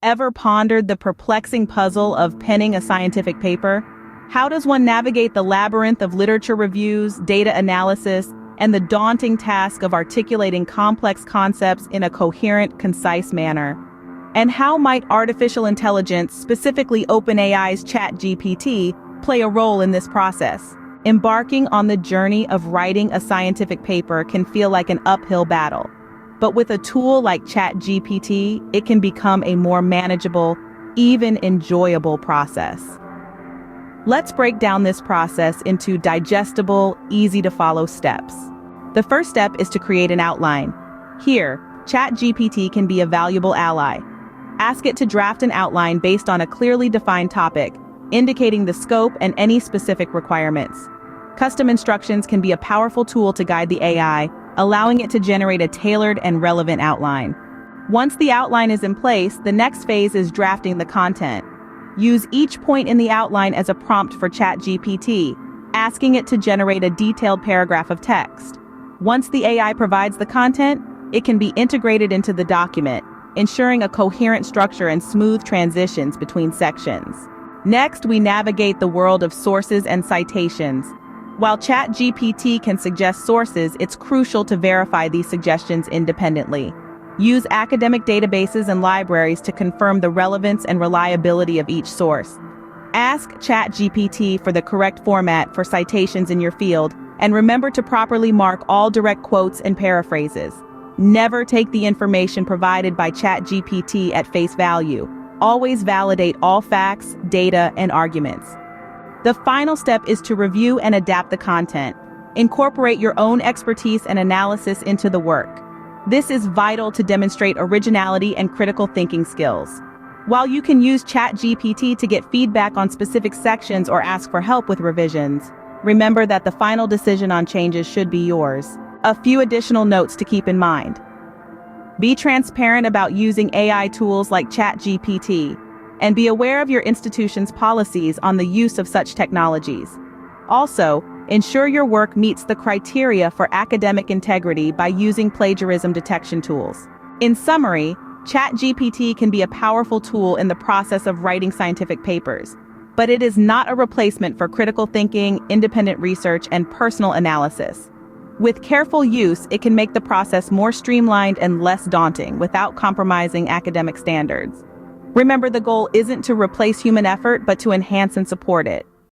Ever pondered the perplexing puzzle of penning a scientific paper? How does one navigate the labyrinth of literature reviews, data analysis, and the daunting task of articulating complex concepts in a coherent, concise manner? And how might artificial intelligence, specifically OpenAI's ChatGPT, play a role in this process? Embarking on the journey of writing a scientific paper can feel like an uphill battle. But with a tool like ChatGPT, it can become a more manageable, even enjoyable process. Let's break down this process into digestible, easy-to-follow steps. The first step is to create an outline. Here, ChatGPT can be a valuable ally. Ask it to draft an outline based on a clearly defined topic, indicating the scope and any specific requirements. Custom instructions can be a powerful tool to guide the AI, allowing it to generate a tailored and relevant outline. Once the outline is in place, the next phase is drafting the content. Use each point in the outline as a prompt for ChatGPT, asking it to generate a detailed paragraph of text. Once the AI provides the content, it can be integrated into the document, ensuring a coherent structure and smooth transitions between sections. Next, we navigate the world of sources and citations. While ChatGPT can suggest sources, it's crucial to verify these suggestions independently. Use academic databases and libraries to confirm the relevance and reliability of each source. Ask ChatGPT for the correct format for citations in your field, and remember to properly mark all direct quotes and paraphrases. Never take the information provided by ChatGPT at face value. Always validate all facts, data, and arguments. The final step is to review and adapt the content. Incorporate your own expertise and analysis into the work. This is vital to demonstrate originality and critical thinking skills. While you can use ChatGPT to get feedback on specific sections or ask for help with revisions, remember that the final decision on changes should be yours. A few additional notes to keep in mind. Be transparent about using AI tools like ChatGPT, and be aware of your institution's policies on the use of such technologies. Also, ensure your work meets the criteria for academic integrity by using plagiarism detection tools. In summary, ChatGPT can be a powerful tool in the process of writing scientific papers, but it is not a replacement for critical thinking, independent research, and personal analysis. With careful use, it can make the process more streamlined and less daunting without compromising academic standards. Remember, the goal isn't to replace human effort, but to enhance and support it.